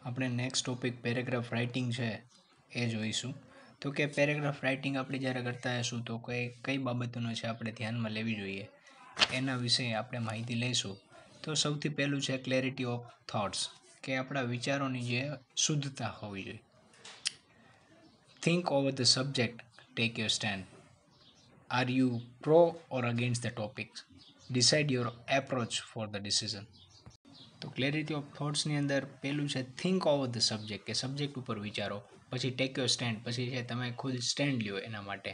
આપણે next topic paragraph writing છે એ જોઈશું. તો કે પેરેગ્રાફ રાઇટિંગ આપણે જ્યારે કરતા હશું તો કઈ બાબતોનો છે આપણે ધ્યાનમાં લેવી જોઈએ એના વિશે આપણે માહિતી લઈશું. તો સૌથી પહેલું છે ક્લેરિટી ઓફ થોટ્સ, કે આપણા વિચારોની જે શુદ્ધતા હોવી જોઈએ. Think over the subject, take your stand. Are you pro or against the topics? Decide your approach for the decision. તો ક્લેરિટી ઓફ થોટ્સની અંદર પહેલું છે થિંક ઓવર ધ સબ્જેક્ટ, કે સબ્જેક્ટ ઉપર વિચારો. પછી ટેક યોર સ્ટેન્ડ, પછી છે તમે ખુદ સ્ટેન્ડ લ્યો એના માટે.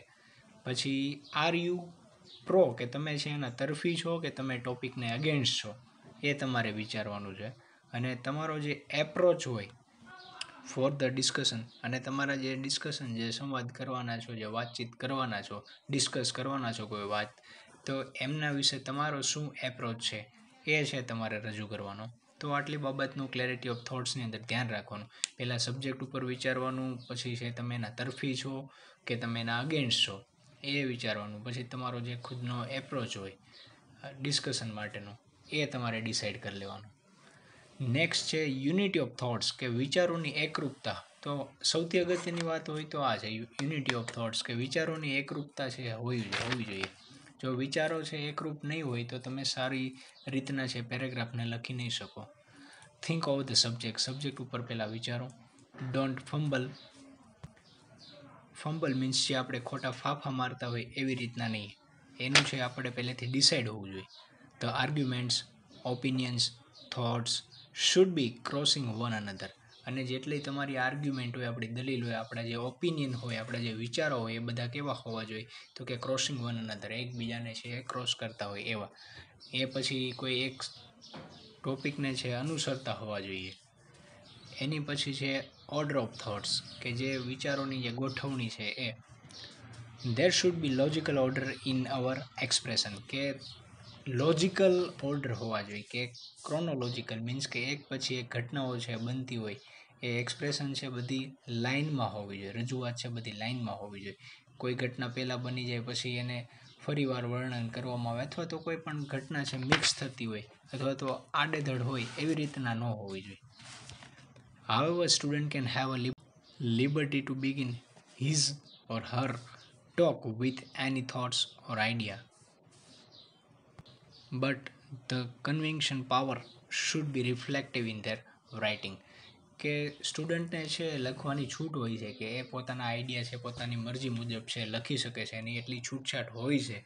પછી આર યુ પ્રો, કે તમે છે એના તરફી છો કે તમે ટોપિકને અગેન્સ્ટ છો, એ તમારે વિચારવાનું છે. અને તમારો જે એપ્રોચ હોય ફોર ધ ડિસ્કશન, અને તમારા જે ડિસ્કશન, જે સંવાદ કરવાના છો, જે વાતચીત કરવાના છો, ડિસ્કસ કરવાના છો કોઈ વાત, તો એમના વિશે તમારો શું એપ્રોચ છે એ છે તમારે રજૂ કરવાનો. તો આટલી બાબતનું ક્લેરિટી ઓફ થોટ્સની અંદર ધ્યાન રાખવાનું. પહેલાં સબ્જેક્ટ ઉપર વિચારવાનું, પછી છે તમે એના તરફી છો કે તમે એના અગેન્સ્ટ છો એ વિચારવાનું. પછી તમારો જે ખુદનો એપ્રોચ હોય ડિસ્કશન માટેનો એ તમારે ડિસાઇડ કરી લેવાનું. નેક્સ્ટ છે યુનિટી ઓફ થોટ્સ, કે વિચારોની એકરૂપતા. તો સૌથી અગત્યની વાત હોય તો આ છે યુનિટી ઓફ થોટ્સ, કે વિચારોની એકરૂપતા છે હોવી જોઈએ. જો વિચારો છે એકરૂપ નહીં હોય તો તમે સારી રીતના છે પેરેગ્રાફને લખી નહીં શકો. Think over the subject, subject ઉપર પહેલાં વિચારો. ડોન્ટ ફમ્બલ. ફમ્બલ મીન્સ જે આપણે ખોટા ફાફા મારતા હોય એવી રીતના નહીં. એનું છે આપણે પહેલેથી ડિસાઇડ હોવું જોઈએ. The arguments, opinions, thoughts should be crossing one another. અને જેટલી તમારી આર્ગ્યુમેન્ટ હોય, આપણી દલીલ હોય, આપણા જે ઓપિનિયન હોય, આપણા જે વિચારો હોય, એ બધા કેવા હોવા જોઈએ? તો કે ક્રોસિંગ વન અનધર, એકબીજાને છે એ ક્રોસ કરતા હોય એવા. એ પછી કોઈ એક ટોપિકને છે અનુસરતા હોવા જોઈએ. એની પછી છે ઓર્ડર ઓફ થોટ્સ, કે જે વિચારોની જે ગોઠવણી છે એ. There should be logical order in our expression, કે લોજિકલ ઓર્ડર હોવા જોઈએ, કે ક્રોનોલોજિકલ મીન્સ કે એક પછી એક ઘટનાઓ છે બનતી હોય, એ એક્સપ્રેશન છે બધી લાઇનમાં હોવી જોઈએ, રજૂઆત છે બધી લાઇનમાં હોવી જોઈએ. કોઈ ઘટના પહેલાં બની જાય પછી એને ફરીવાર વર્ણન કરવામાં આવે, અથવા તો કોઈ પણ ઘટના છે મિક્સ થતી હોય, અથવા તો આડેધડ હોય, એવી રીતના ન હોવી જોઈએ. However, student can have a liberty to begin his or her talk with any thoughts or idea, but the conviction power should be reflective in their writing. કે સ્ટુડન્ટને છે લખવાની છૂટ હોય છે, કે એ પોતાના આઈડિયા છે પોતાની મરજી મુજબ છે લખી શકે છે, એની એટલી છૂટછાટ હોય છે.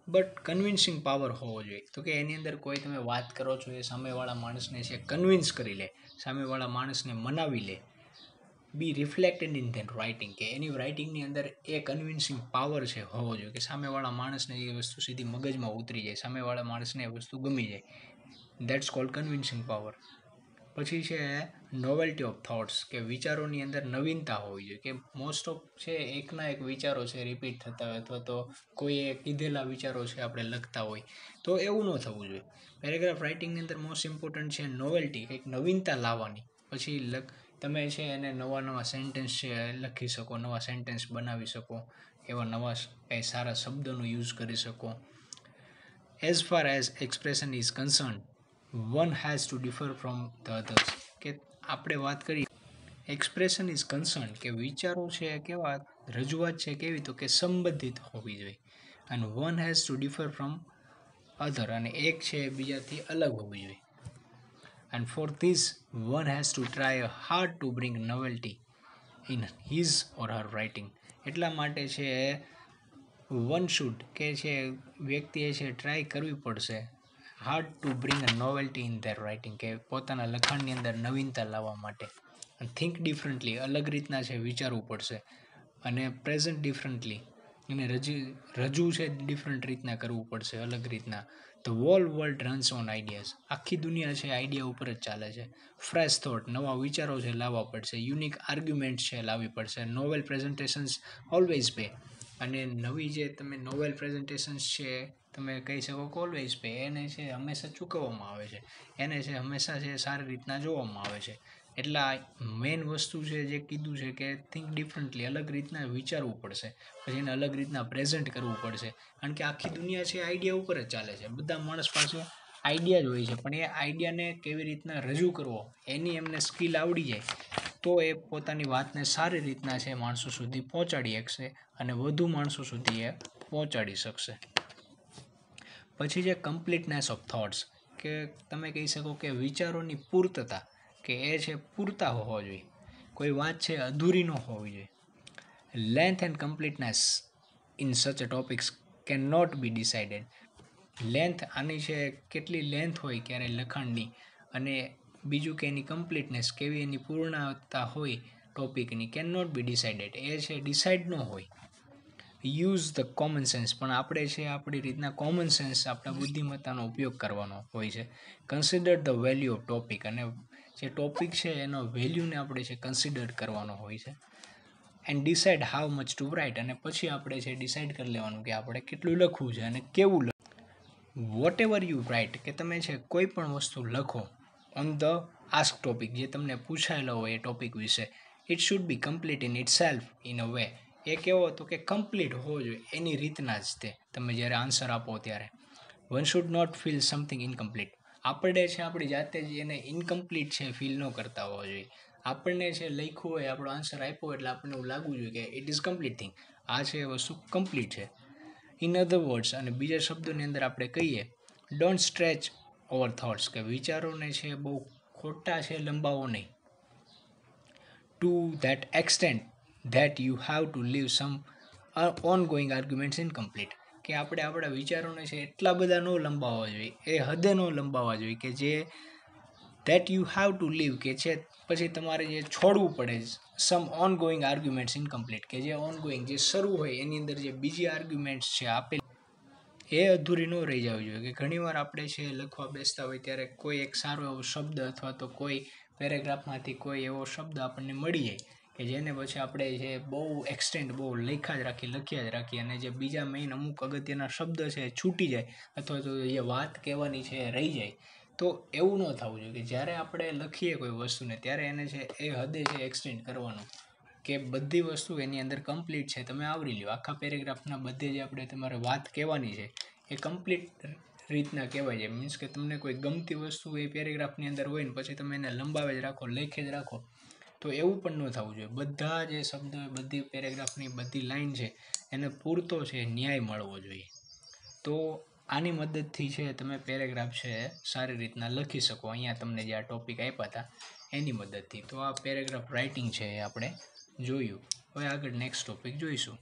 બટ કન્વિન્સિંગ પાવર હોવો જોઈએ. તો કે એની અંદર કોઈ તમે વાત કરો છો એ સામેવાળા માણસને છે કન્વિન્સ કરી લે, સામેવાળા માણસને મનાવી લે. બી રિફ્લેક્ટેડ ઇન ધેટ રાઇટિંગ, કે એની રાઇટિંગની અંદર એ કન્વિન્સિંગ પાવર છે હોવો જોઈએ, કે સામેવાળા માણસને એ વસ્તુ સીધી મગજમાં ઉતરી જાય, સામેવાળા માણસને એ વસ્તુ ગમી જાય. That's cold convincing power. પછી છે નોવેલ્ટી ઓફ થોટ્સ, કે વિચારોની અંદર નવીનતા હોવી જોઈએ. કે મોસ્ટ ઓફ છે એકના એક વિચારો છે રિપીટ થતા હોય, અથવા તો કોઈએ કીધેલા વિચારો છે આપણે લખતા હોય, તો એવું ન થવું જોઈએ. પેરેગ્રાફ રાઇટિંગની અંદર મોસ્ટ ઇમ્પોર્ટન્ટ છે નોવેલ્ટી, કંઈક નવીનતા લાવવાની. પછી તમે છે એને નવા સેન્ટેન્સ છે લખી શકો, નવા સેન્ટેન્સ બનાવી શકો, એવા નવા કંઈ સારા શબ્દોનો યુઝ કરી શકો. As far as expression is concern, one has to differ from the others. કે આપણે વાત કરીએ એક્સપ્રેશન ઇઝ કન્સર્ન, કે વિચારો છે કેવા, રજૂઆત છે કેવી, તો કે સંબંધિત હોવી જોઈએ. અને one has to differ from other, અને એક છે બીજાથી અલગ હોવી જોઈએ. And for this, one has to try hard to bring novelty in his or her writing. એટલા માટે છે વન શુડ, કે છે વ્યક્તિએ છે ટ્રાય કરવી પડશે hard to bring a novelty in their writing, કે પોતાના લખાણની અંદર નવીનતા લાવવા માટે. થિંક ડિફરન્ટલી, અલગ રીતના છે વિચારવું પડશે. અને પ્રેઝન્ટ ડિફરન્ટલી, એને રજૂ છે ડિફરન્ટ રીતના કરવું પડશે, અલગ રીતના. The hall world runs on ideas, આખી દુનિયા છે આઈડિયા ઉપર જ ચાલે છે. ફ્રેશ થોટ, નવા વિચારો છે લાવવા પડશે. યુનિક આર્ગ્યુમેન્ટ છે લાવવી પડશે. નોવેલ પ્રેઝન્ટેશન્સ ઓલવેઝ પે, અને નવી જે તમે નોવેલ પ્રેઝન્ટેશન્સ છે તમે કહી શકો કે ઓલવેઝ પે, એને છે હંમેશા ચૂકવવામાં આવે છે, એને છે હંમેશા છે સારી રીતના જોવામાં આવે છે. એટલે આ મેઇન વસ્તુ છે જે કીધું છે કે થિંક ડિફરન્ટલી, અલગ રીતના વિચારવું પડશે, પછી એને અલગ રીતના પ્રેઝન્ટ કરવું પડશે. કારણ કે આખી દુનિયા છે આઈડિયા ઉપર જ ચાલે છે. બધા માણસ પાસે આઈડિયા જ હોય છે, પણ એ આઈડિયાને કેવી રીતના રજૂ કરવો એની એમને સ્કિલ આવડી જાય તો એ પોતાની વાતને સારી રીતના છે માણસો સુધી પહોંચાડી શકશે અને વધુ માણસો સુધી એ પહોંચાડી શકશે. પછી છે કમ્પ્લીટનેસ ઓફ થોટ્સ, કે તમે કહી શકો કે વિચારોની પૂર્તતા, કે એ છે પૂરતા હોવા જોઈએ. કોઈ વાત છે અધૂરી ન હોવી જોઈએ. Length and completeness in such a topics can not be decided. Length આની છે કેટલી લેન્થ હોય ક્યારે લખાણની, અને બીજું કે એની કમ્પ્લીટનેસ કેવી એની પૂર્ણતા હોય ટોપિકની, કેન નોટ બી ડિસાઇડેડ, એ છે ડિસાઇડ ન હોય. યુઝ ધ કોમન સેન્સ, પણ આપણે છે આપણી રીતના કોમન સેન્સ આપણા બુદ્ધિમત્તાનો ઉપયોગ કરવાનો હોય છે. Consider the value of topic, અને જે ટોપિક છે એનો વેલ્યુને આપણે છે કન્સિડર કરવાનો હોય છે. And decide how much to write, અને પછી આપણે છે ડિસાઇડ કરી લેવાનું કે આપણે કેટલું લખવું છે અને કેવું લખવું. વોટ એવર યુ રાઇટ, કે તમે છે કોઈ પણ વસ્તુ લખો ઓન ધ આસ્ક ટોપિક, જે તમને પૂછાયેલો હોય એ ટોપિક વિશે, it should be complete in itself in a way. એ કેવો હતો કે કમ્પ્લીટ હોવો જોઈએ એની રીતના જ તે તમે જ્યારે આન્સર આપો ત્યારે. One should not feel something incomplete, આપણે છે આપણી જાતે જ એને ઇનકમ્પ્લીટ છે ફીલ ન કરતા હોવા જોઈએ. આપણને છે લખ્યું હોય આપણો આન્સર આપ્યો એટલે આપણને એવું લાગવું જોઈએ કે ઇટ ઇઝ કમ્પ્લીટ થિંગ, આ છે એ વસ્તુ કમ્પ્લીટ છે. ઇન અધર વર્ડ્સ, અને બીજા શબ્દોની અંદર આપણે કહીએ, ડોન્ટ સ્ટ્રેચ ઓવર થોટ્સ, કે વિચારોને છે બહુ ખોટા છે લંબાવો નહીં. To that extent that you have to leave some ongoing arguments incomplete, કે આપણે આપણા વિચારોને છે એટલા બધા ન લંબાવવા જોઈએ, એ હદે ન લંબાવવા જોઈએ કે જે that you have to leave, કે છે પછી તમારે જે છોડવું પડે some ongoing arguments incomplete, કે જે ઓન ગોઈંગ જે શરૂ હોય એની અંદર જે બીજી આર્ગ્યુમેન્ટ્સ છે આપેલી એ અધૂરી ન રહી જવી જોઈએ. કે ઘણીવાર આપણે છે લખવા બેસતા હોય ત્યારે કોઈ એક સારો એવો શબ્દ અથવા તો કોઈ પેરેગ્રાફમાંથી કોઈ એવો શબ્દ આપણને મળી જાય કે જેને પછી આપણે જે બહુ એક્સટેન્ડ બહુ લખ્યા જ રાખીએ અને જે બીજા મેઇન અમુક અગત્યના શબ્દ છે એ છૂટી જાય અથવા તો જે વાત કહેવાની છે એ રહી જાય. તો એવું ન થવું જોઈએ કે જ્યારે આપણે લખીએ કોઈ વસ્તુને ત્યારે એને છે એ હદે છે એક્સટેન્ડ કરવાનું, કે બધી વસ્તુ એની અંદર કમ્પ્લીટ છે તમે આવરી લ્યો. આખા પેરેગ્રાફના બધે જે આપણે તમારે વાત કહેવાની છે એ કમ્પ્લીટ રીતના કહેવાય છે. મીન્સ કે તમને કોઈ ગમતી વસ્તુ એ પેરેગ્રાફની અંદર હોય ને પછી તમે એને લંબાવે જ રાખો, લેખે જ રાખો, તો એવું પણ ન થવું જોઈએ. બધા જે શબ્દો બધી પેરેગ્રાફની બધી લાઈન છે એને પૂરતો છે ન્યાય મળવો જોઈએ. તો આની મદદથી છે તમે પેરેગ્રાફ છે સારી રીતના લખી શકો. અહીંયા તમને જે આ ટોપિક આપ્યા હતા એની મદદથી. તો આ પેરેગ્રાફ રાઇટિંગ છે એ આપણે જોયું. હવે આગળ નેક્સ્ટ ટોપિક જોઈશું.